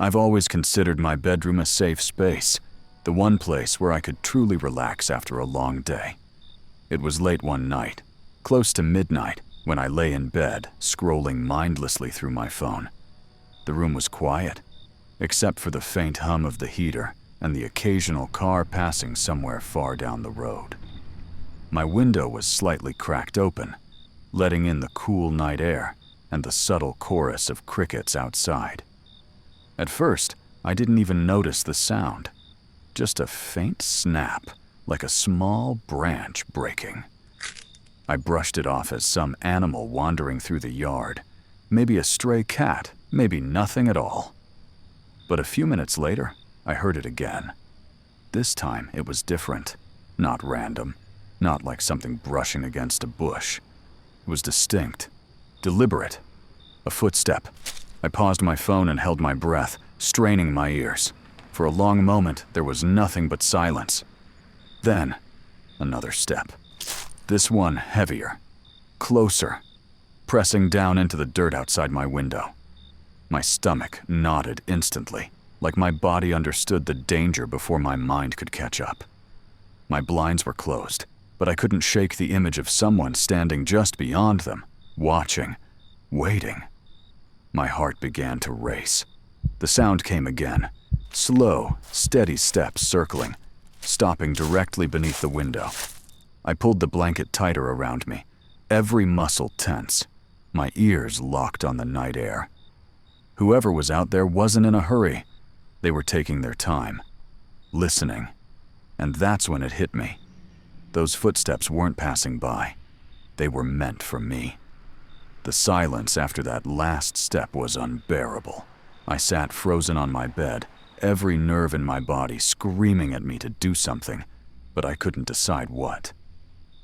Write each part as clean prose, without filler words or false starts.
I've always considered my bedroom a safe space, the one place where I could truly relax after a long day. It was late one night, close to midnight, when I lay in bed, scrolling mindlessly through my phone. The room was quiet, except for the faint hum of the heater and the occasional car passing somewhere far down the road. My window was slightly cracked open, letting in the cool night air and the subtle chorus of crickets outside. At first, I didn't even notice the sound, just a faint snap, like a small branch breaking. I brushed it off as some animal wandering through the yard, maybe a stray cat, maybe nothing at all. But a few minutes later, I heard it again. This time it was different, not random, not like something brushing against a bush. It was distinct, deliberate, a footstep. I paused my phone and held my breath, straining my ears. For a long moment, there was nothing but silence. Then, another step. This one heavier, closer, pressing down into the dirt outside my window. My stomach knotted instantly, like my body understood the danger before my mind could catch up. My blinds were closed, but I couldn't shake the image of someone standing just beyond them, watching, waiting. My heart began to race. The sound came again, slow, steady steps circling, stopping directly beneath the window. I pulled the blanket tighter around me, every muscle tense, my ears locked on the night air. Whoever was out there wasn't in a hurry. They were taking their time, listening. And that's when it hit me. Those footsteps weren't passing by. They were meant for me. The silence after that last step was unbearable. I sat frozen on my bed, every nerve in my body screaming at me to do something, but I couldn't decide what.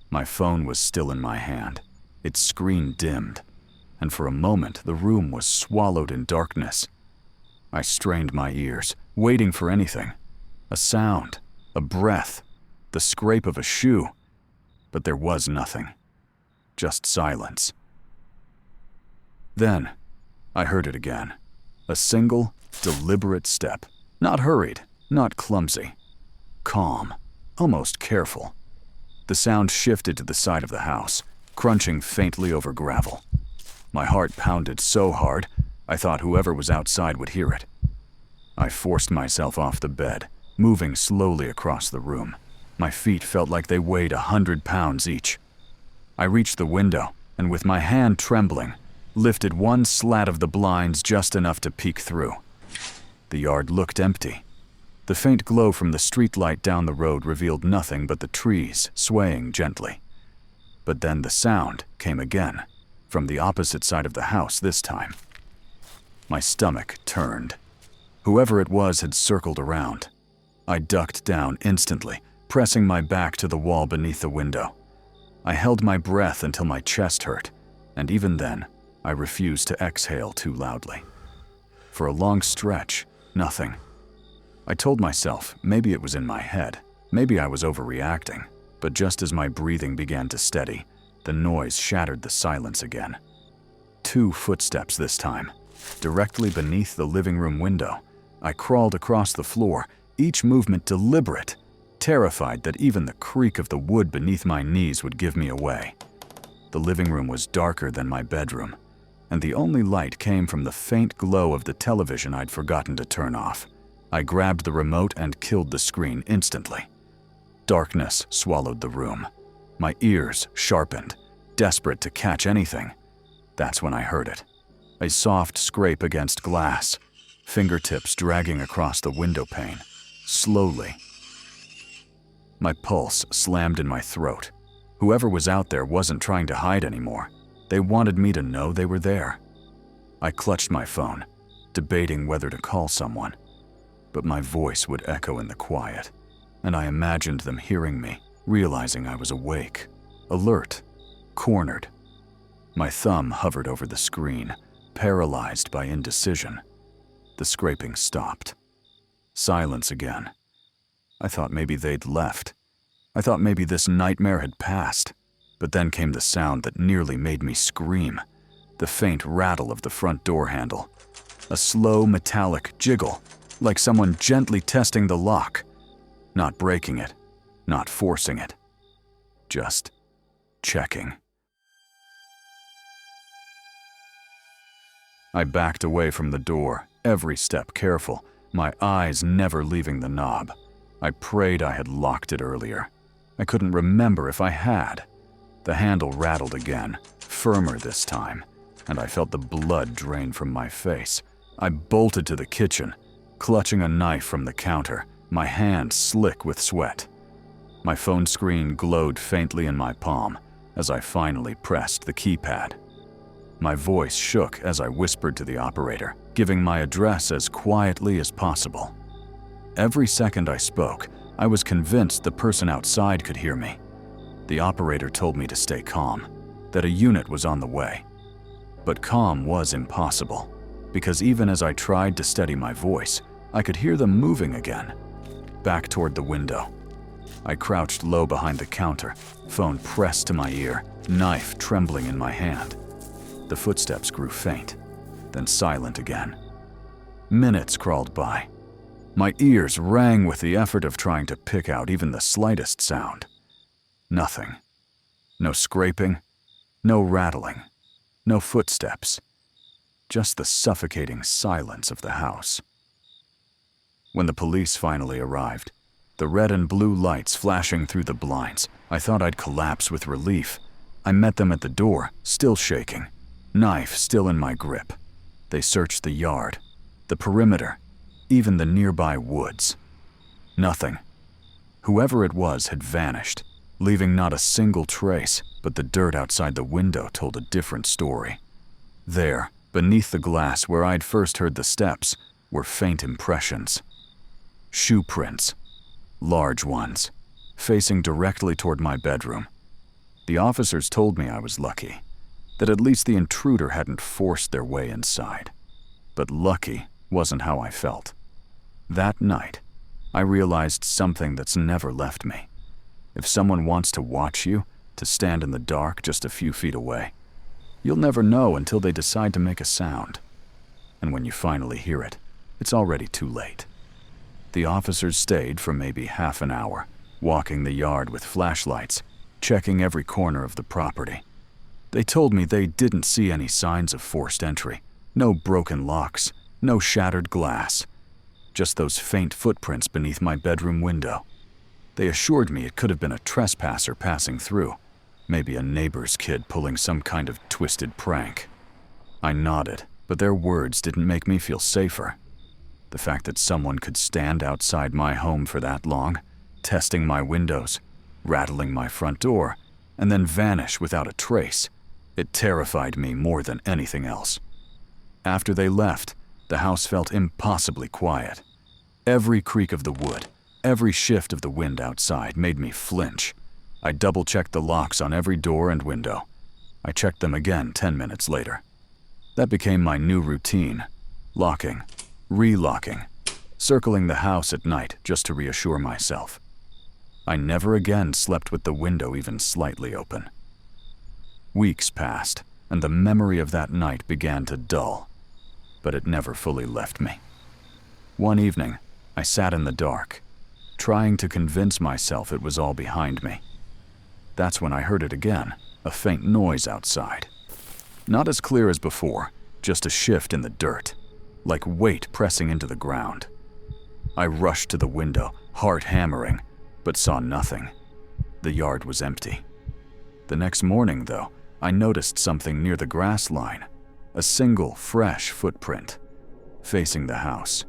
My phone was still in my hand, its screen dimmed, and for a moment the room was swallowed in darkness. I strained my ears, waiting for anything. A sound, a breath, the scrape of a shoe, but there was nothing. Just silence. Then, I heard it again. A single, deliberate step. Not hurried, not clumsy. Calm, almost careful. The sound shifted to the side of the house, crunching faintly over gravel. My heart pounded so hard, I thought whoever was outside would hear it. I forced myself off the bed, moving slowly across the room. My feet felt like they weighed 100 pounds each. I reached the window, and with my hand trembling, lifted one slat of the blinds just enough to peek through. The yard looked empty. The faint glow from the streetlight down the road revealed nothing but the trees swaying gently. But then the sound came again, from the opposite side of the house this time. My stomach turned. Whoever it was had circled around. I ducked down instantly, pressing my back to the wall beneath the window. I held my breath until my chest hurt, and even then, I refused to exhale too loudly. For a long stretch, nothing. I told myself maybe it was in my head, maybe I was overreacting, but just as my breathing began to steady, the noise shattered the silence again. 2 footsteps this time, directly beneath the living room window. I crawled across the floor, each movement deliberate, terrified that even the creak of the wood beneath my knees would give me away. The living room was darker than my bedroom, and the only light came from the faint glow of the television I'd forgotten to turn off. I grabbed the remote and killed the screen instantly. Darkness swallowed the room. My ears sharpened, desperate to catch anything. That's when I heard it. A soft scrape against glass, fingertips dragging across the window pane, slowly. My pulse slammed in my throat. Whoever was out there wasn't trying to hide anymore. They wanted me to know they were there. I clutched my phone, debating whether to call someone. But my voice would echo in the quiet, and I imagined them hearing me, realizing I was awake, alert, cornered. My thumb hovered over the screen, paralyzed by indecision. The scraping stopped. Silence again. I thought maybe they'd left. I thought maybe this nightmare had passed. But then came the sound that nearly made me scream, the faint rattle of the front door handle. A slow metallic jiggle, like someone gently testing the lock. Not breaking it, not forcing it. Just checking. I backed away from the door, every step careful, my eyes never leaving the knob. I prayed I had locked it earlier. I couldn't remember if I had. The handle rattled again, firmer this time, and I felt the blood drain from my face. I bolted to the kitchen, clutching a knife from the counter, my hand slick with sweat. My phone screen glowed faintly in my palm as I finally pressed the keypad. My voice shook as I whispered to the operator, giving my address as quietly as possible. Every second I spoke, I was convinced the person outside could hear me. The operator told me to stay calm, that a unit was on the way. But calm was impossible, because even as I tried to steady my voice, I could hear them moving again, back toward the window. I crouched low behind the counter, phone pressed to my ear, knife trembling in my hand. The footsteps grew faint, then silent again. Minutes crawled by. My ears rang with the effort of trying to pick out even the slightest sound. Nothing. No scraping, no rattling, no footsteps. Just the suffocating silence of the house. When the police finally arrived, the red and blue lights flashing through the blinds, I thought I'd collapse with relief. I met them at the door, still shaking, knife still in my grip. They searched the yard, the perimeter, even the nearby woods. Nothing. Whoever it was had vanished, leaving not a single trace, but the dirt outside the window told a different story. There, beneath the glass where I'd first heard the steps, were faint impressions. Shoe prints, large ones, facing directly toward my bedroom. The officers told me I was lucky, that at least the intruder hadn't forced their way inside. But lucky wasn't how I felt. That night, I realized something that's never left me. If someone wants to watch you, to stand in the dark just a few feet away, you'll never know until they decide to make a sound. And when you finally hear it, it's already too late. The officers stayed for maybe half an hour, walking the yard with flashlights, checking every corner of the property. They told me they didn't see any signs of forced entry, no broken locks, no shattered glass, just those faint footprints beneath my bedroom window. They assured me it could have been a trespasser passing through, maybe a neighbor's kid pulling some kind of twisted prank. I nodded, but their words didn't make me feel safer. The fact that someone could stand outside my home for that long, testing my windows, rattling my front door, and then vanish without a trace, it terrified me more than anything else. After they left, the house felt impossibly quiet. Every creak of the wood, every shift of the wind outside made me flinch. I double-checked the locks on every door and window. I checked them again 10 minutes later. That became my new routine, locking, relocking, circling the house at night just to reassure myself. I never again slept with the window even slightly open. Weeks passed, and the memory of that night began to dull, but it never fully left me. One evening, I sat in the dark, trying to convince myself it was all behind me. That's when I heard it again, a faint noise outside. Not as clear as before, just a shift in the dirt, like weight pressing into the ground. I rushed to the window, heart hammering, but saw nothing. The yard was empty. The next morning, though, I noticed something near the grass line, a single, fresh footprint, facing the house.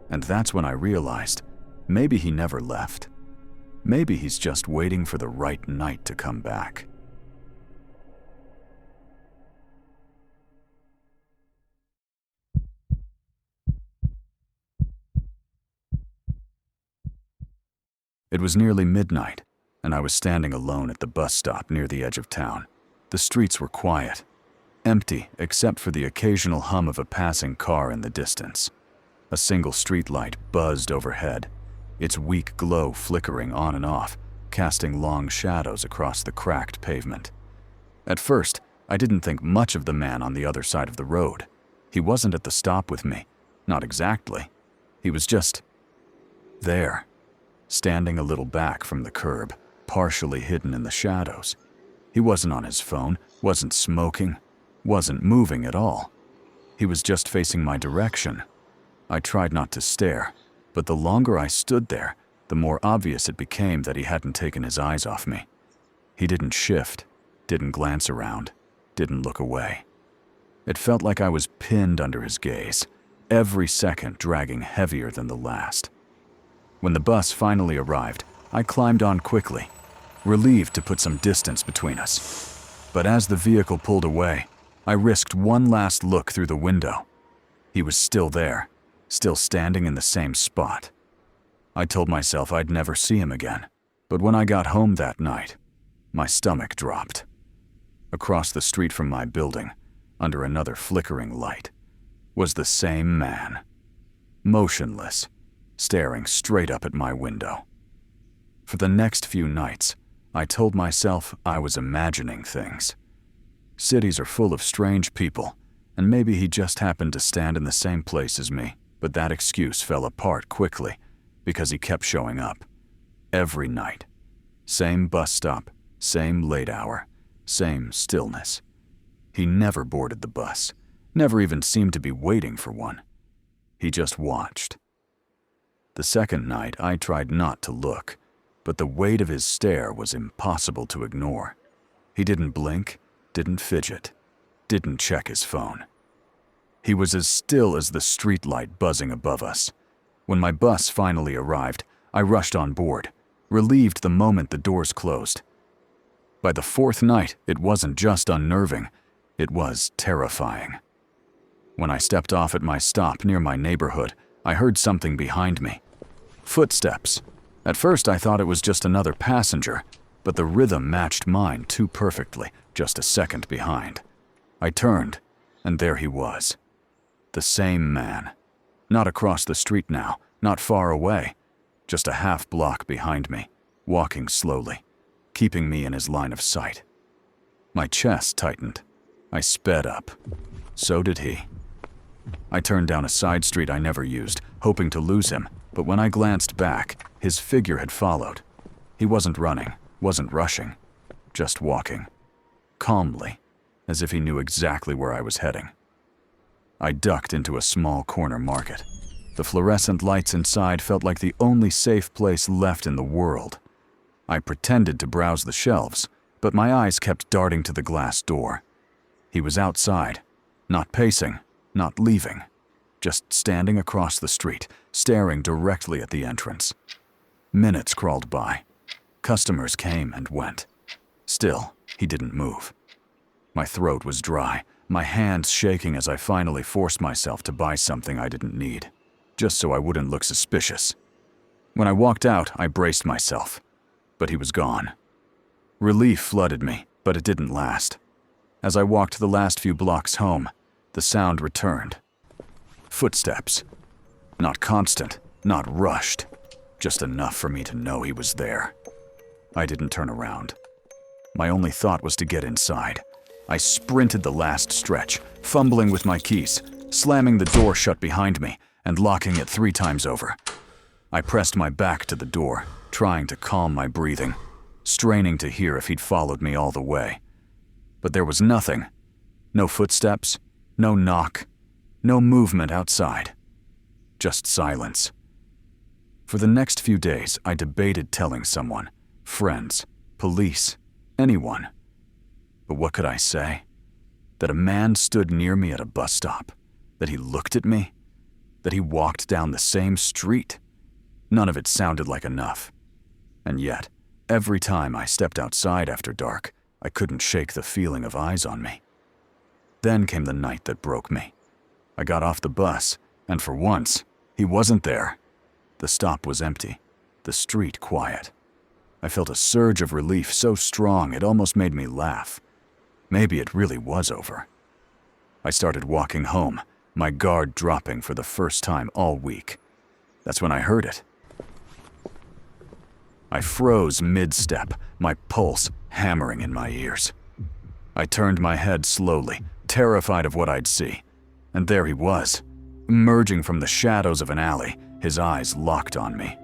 And that's when I realized, maybe he never left. Maybe he's just waiting for the right night to come back. It was nearly midnight, and I was standing alone at the bus stop near the edge of town. The streets were quiet, empty except for the occasional hum of a passing car in the distance. A single streetlight buzzed overhead, its weak glow flickering on and off, casting long shadows across the cracked pavement. At first, I didn't think much of the man on the other side of the road. He wasn't at the stop with me. Not exactly. He was just there, standing a little back from the curb, partially hidden in the shadows. He wasn't on his phone, wasn't smoking, wasn't moving at all. He was just facing my direction. I tried not to stare, but the longer I stood there, the more obvious it became that he hadn't taken his eyes off me. He didn't shift, didn't glance around, didn't look away. It felt like I was pinned under his gaze, every second dragging heavier than the last. When the bus finally arrived, I climbed on quickly, relieved to put some distance between us. But as the vehicle pulled away, I risked one last look through the window. He was still there, still standing in the same spot. I told myself I'd never see him again, but when I got home that night, my stomach dropped. Across the street from my building, under another flickering light, was the same man, motionless, staring straight up at my window. For the next few nights, I told myself I was imagining things. Cities are full of strange people, and maybe he just happened to stand in the same place as me, but that excuse fell apart quickly because he kept showing up. Every night. Same bus stop, same late hour, same stillness. He never boarded the bus, never even seemed to be waiting for one. He just watched. The second night, I tried not to look, but the weight of his stare was impossible to ignore. He didn't blink, didn't fidget, didn't check his phone. He was as still as the streetlight buzzing above us. When my bus finally arrived, I rushed on board, relieved the moment the doors closed. By the fourth night, it wasn't just unnerving, it was terrifying. When I stepped off at my stop near my neighborhood, I heard something behind me. Footsteps. At first I thought it was just another passenger, but the rhythm matched mine too perfectly, just a second behind. I turned, and there he was. The same man. Not across the street now, not far away, just a half block behind me, walking slowly, keeping me in his line of sight. My chest tightened. I sped up. So did he. I turned down a side street I never used, hoping to lose him, but when I glanced back, his figure had followed. He wasn't running, wasn't rushing, just walking. Calmly, as if he knew exactly where I was heading. I ducked into a small corner market. The fluorescent lights inside felt like the only safe place left in the world. I pretended to browse the shelves, but my eyes kept darting to the glass door. He was outside, not pacing, not leaving, just standing across the street, staring directly at the entrance. Minutes crawled by. Customers came and went. Still, he didn't move. My throat was dry, my hands shaking as I finally forced myself to buy something I didn't need, just so I wouldn't look suspicious. When I walked out, I braced myself, but he was gone. Relief flooded me, but it didn't last. As I walked the last few blocks home, the sound returned. Footsteps. Not constant, not rushed, just enough for me to know he was there. I didn't turn around. My only thought was to get inside. I sprinted the last stretch, fumbling with my keys, slamming the door shut behind me and locking it 3 times over. I pressed my back to the door, trying to calm my breathing, straining to hear if he'd followed me all the way. But there was nothing. No footsteps, no knock, no movement outside. Just silence. For the next few days, I debated telling someone, friends, police, anyone. But what could I say? That a man stood near me at a bus stop? That he looked at me? That he walked down the same street? None of it sounded like enough. And yet, every time I stepped outside after dark, I couldn't shake the feeling of eyes on me. Then came the night that broke me. I got off the bus, and for once, he wasn't there. The stop was empty, the street quiet. I felt a surge of relief so strong it almost made me laugh. Maybe it really was over. I started walking home, my guard dropping for the first time all week. That's when I heard it. I froze mid-step, my pulse hammering in my ears. I turned my head slowly, terrified of what I'd see. And there he was, emerging from the shadows of an alley, his eyes locked on me.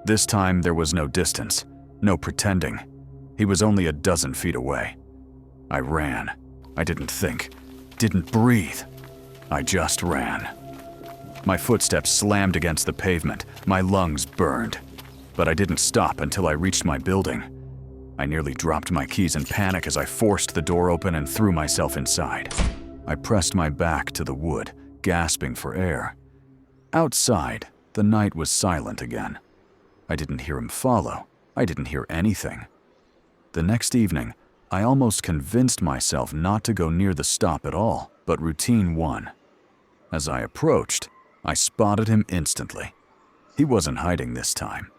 This time there was no distance, no pretending. He was only a dozen feet away. I ran. I didn't think, didn't breathe. I just ran. My footsteps slammed against the pavement, my lungs burned. But I didn't stop until I reached my building. I nearly dropped my keys in panic as I forced the door open and threw myself inside. I pressed my back to the wood, gasping for air. Outside, the night was silent again. I didn't hear him follow. I didn't hear anything. The next evening, I almost convinced myself not to go near the stop at all, but routine won. As I approached, I spotted him instantly. He wasn't hiding this time.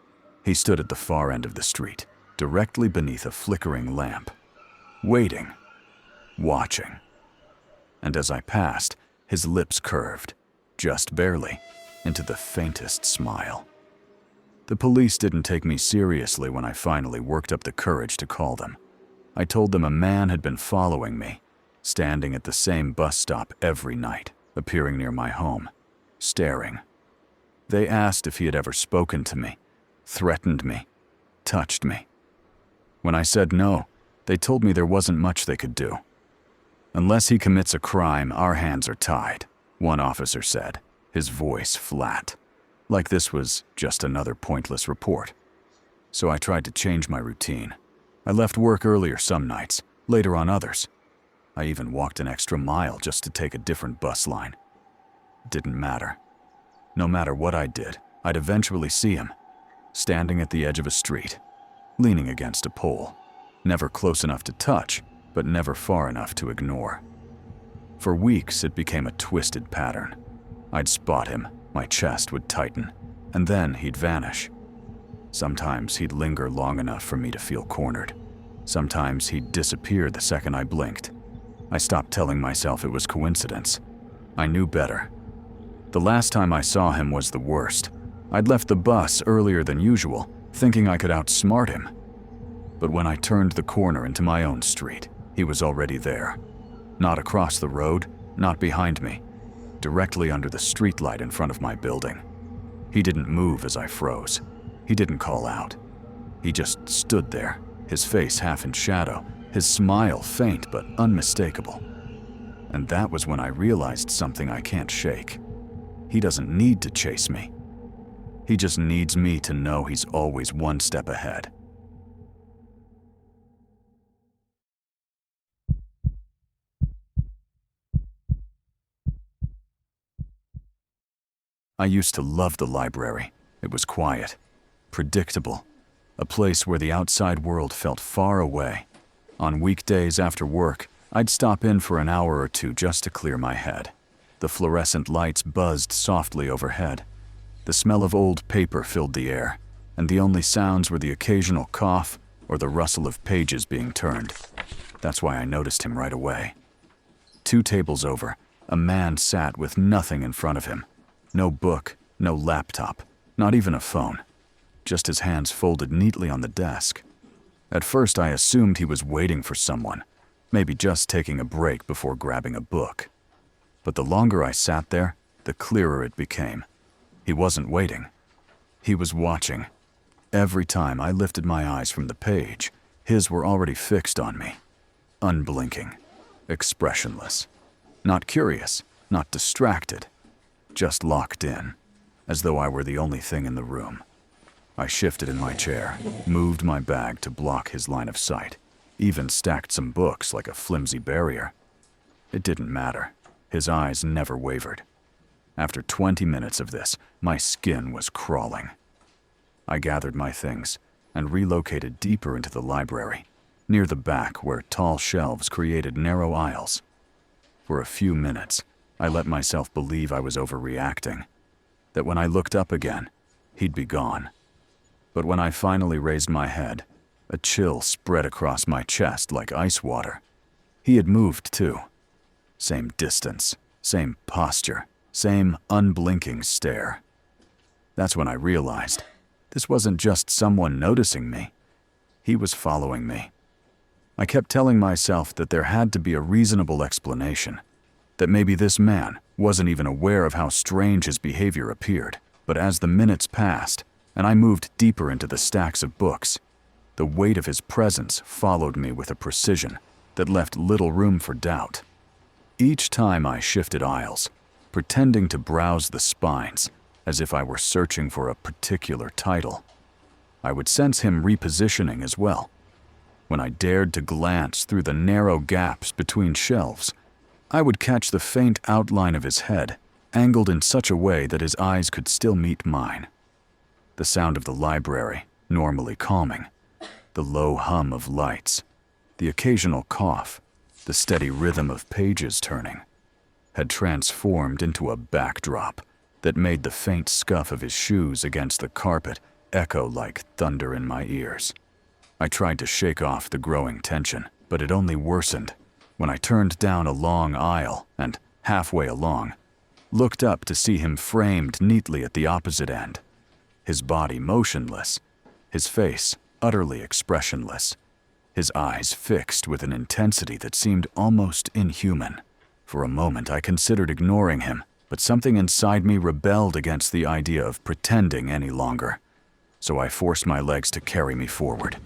He stood at the far end of the street, directly beneath a flickering lamp, waiting, watching. And as I passed, his lips curved, just barely, into the faintest smile. The police didn't take me seriously when I finally worked up the courage to call them. I told them a man had been following me, standing at the same bus stop every night, appearing near my home, staring. They asked if he had ever spoken to me, threatened me, touched me. When I said no, they told me there wasn't much they could do. "Unless he commits a crime, our hands are tied," one officer said, his voice flat, like this was just another pointless report. So I tried to change my routine. I left work earlier some nights, later on others. I even walked an extra mile just to take a different bus line. It didn't matter. No matter what I did, I'd eventually see him, standing at the edge of a street, leaning against a pole, never close enough to touch, but never far enough to ignore. For weeks, it became a twisted pattern. I'd spot him, my chest would tighten, and then he'd vanish. Sometimes he'd linger long enough for me to feel cornered. Sometimes he'd disappear the second I blinked. I stopped telling myself it was coincidence. I knew better. The last time I saw him was the worst. I'd left the bus earlier than usual, thinking I could outsmart him. But when I turned the corner into my own street, he was already there. Not across the road, not behind me, directly under the streetlight in front of my building. He didn't move as I froze. He didn't call out. He just stood there, his face half in shadow, his smile faint but unmistakable. And that was when I realized something I can't shake. He doesn't need to chase me. He just needs me to know he's always one step ahead. I used to love the library. It was quiet, predictable, a place where the outside world felt far away. On weekdays after work, I'd stop in for an hour or two just to clear my head. The fluorescent lights buzzed softly overhead. The smell of old paper filled the air, and the only sounds were the occasional cough or the rustle of pages being turned. That's why I noticed him right away. 2 tables over, a man sat with nothing in front of him. No book, no laptop, not even a phone. Just his hands folded neatly on the desk. At first I assumed he was waiting for someone, maybe just taking a break before grabbing a book. But the longer I sat there, the clearer it became. He wasn't waiting. He was watching. Every time I lifted my eyes from the page, his were already fixed on me. Unblinking, expressionless. Not curious, not distracted. Just locked in, as though I were the only thing in the room. I shifted in my chair, moved my bag to block his line of sight, even stacked some books like a flimsy barrier. It didn't matter. His eyes never wavered. After 20 minutes of this, my skin was crawling. I gathered my things and relocated deeper into the library, near the back where tall shelves created narrow aisles. For a few minutes, I let myself believe I was overreacting, that when I looked up again, he'd be gone. But when I finally raised my head, a chill spread across my chest like ice water. He had moved too. Same distance, same posture, same unblinking stare. That's when I realized this wasn't just someone noticing me. He was following me. I kept telling myself that there had to be a reasonable explanation, that maybe this man, wasn't even aware of how strange his behavior appeared. But as the minutes passed, and I moved deeper into the stacks of books, the weight of his presence followed me with a precision that left little room for doubt. Each time I shifted aisles, pretending to browse the spines as if I were searching for a particular title, I would sense him repositioning as well. When I dared to glance through the narrow gaps between shelves, I would catch the faint outline of his head, angled in such a way that his eyes could still meet mine. The sound of the library, normally calming, the low hum of lights, the occasional cough, the steady rhythm of pages turning, had transformed into a backdrop that made the faint scuff of his shoes against the carpet echo like thunder in my ears. I tried to shake off the growing tension, but it only worsened when I turned down a long aisle and, halfway along, looked up to see him framed neatly at the opposite end, his body motionless, his face utterly expressionless, his eyes fixed with an intensity that seemed almost inhuman. For a moment I considered ignoring him, but something inside me rebelled against the idea of pretending any longer. So I forced my legs to carry me forward,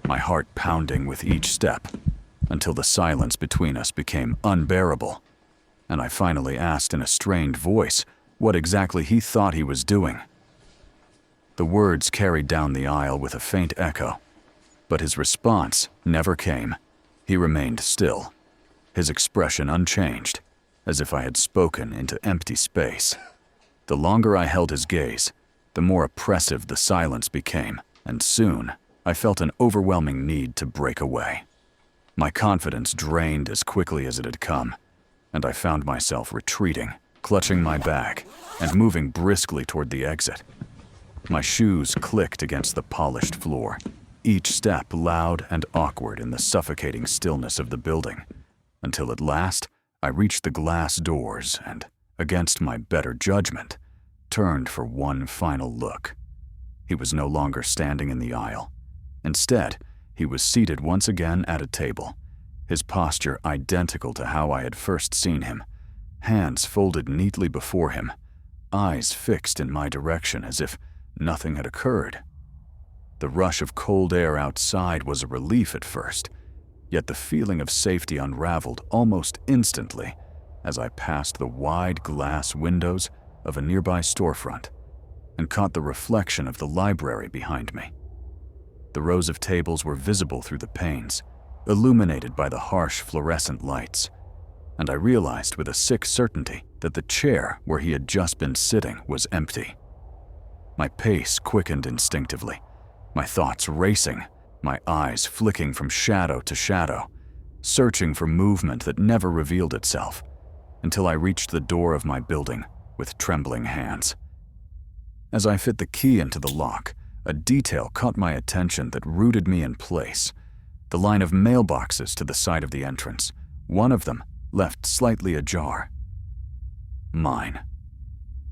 my heart pounding with each step, until the silence between us became unbearable, and I finally asked in a strained voice what exactly he thought he was doing. The words carried down the aisle with a faint echo, but his response never came. He remained still, his expression unchanged, as if I had spoken into empty space. The longer I held his gaze, the more oppressive the silence became, and soon I felt an overwhelming need to break away. My confidence drained as quickly as it had come, and I found myself retreating, clutching my bag, and moving briskly toward the exit. My shoes clicked against the polished floor, each step loud and awkward in the suffocating stillness of the building, until at last I reached the glass doors and, against my better judgment, turned for one final look. He was no longer standing in the aisle. Instead, he was seated once again at a table, his posture identical to how I had first seen him, hands folded neatly before him, eyes fixed in my direction as if nothing had occurred. The rush of cold air outside was a relief at first, yet the feeling of safety unraveled almost instantly as I passed the wide glass windows of a nearby storefront and caught the reflection of the library behind me. The rows of tables were visible through the panes, illuminated by the harsh fluorescent lights, and I realized with a sick certainty that the chair where he had just been sitting was empty. My pace quickened instinctively, my thoughts racing, my eyes flicking from shadow to shadow, searching for movement that never revealed itself, until I reached the door of my building with trembling hands. As I fit the key into the lock, a detail caught my attention that rooted me in place. The line of mailboxes to the side of the entrance, one of them left slightly ajar. Mine.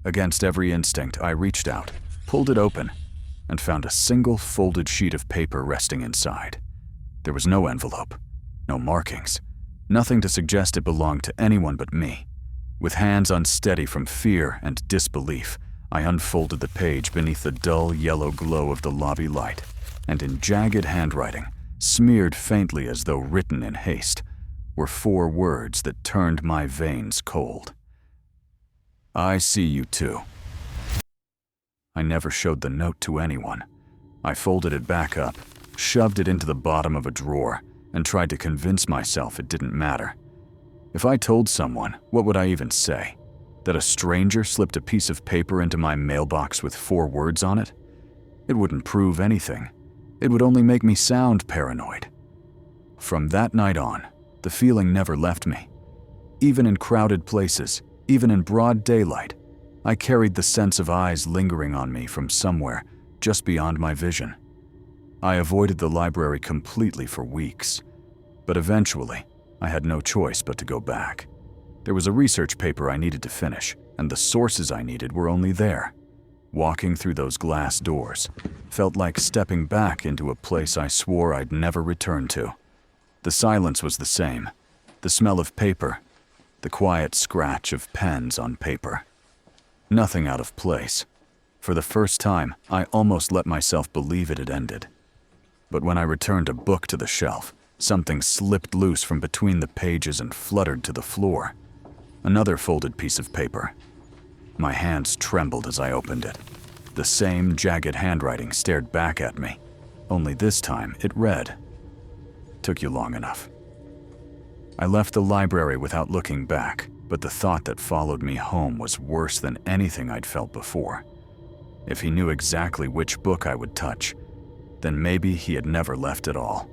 Against every instinct, I reached out, pulled it open, and found a single folded sheet of paper resting inside. There was no envelope, no markings, nothing to suggest it belonged to anyone but me. With hands unsteady from fear and disbelief, I unfolded the page beneath the dull yellow glow of the lobby light, and in jagged handwriting, smeared faintly as though written in haste, were 4 words that turned my veins cold. I see you too. I never showed the note to anyone. I folded it back up, shoved it into the bottom of a drawer, and tried to convince myself it didn't matter. If I told someone, what would I even say? That a stranger slipped a piece of paper into my mailbox with 4 words on it? It wouldn't prove anything. It would only make me sound paranoid. From that night on, the feeling never left me. Even in crowded places, even in broad daylight, I carried the sense of eyes lingering on me from somewhere just beyond my vision. I avoided the library completely for weeks, but eventually, I had no choice but to go back. There was a research paper I needed to finish, and the sources I needed were only there. Walking through those glass doors felt like stepping back into a place I swore I'd never return to. The silence was the same, the smell of paper, the quiet scratch of pens on paper. Nothing out of place. For the first time, I almost let myself believe it had ended. But when I returned a book to the shelf, something slipped loose from between the pages and fluttered to the floor. Another folded piece of paper. My hands trembled as I opened it. The same jagged handwriting stared back at me, only this time it read, "Took you long enough." I left the library without looking back, but the thought that followed me home was worse than anything I'd felt before. If he knew exactly which book I would touch, then maybe he had never left at all.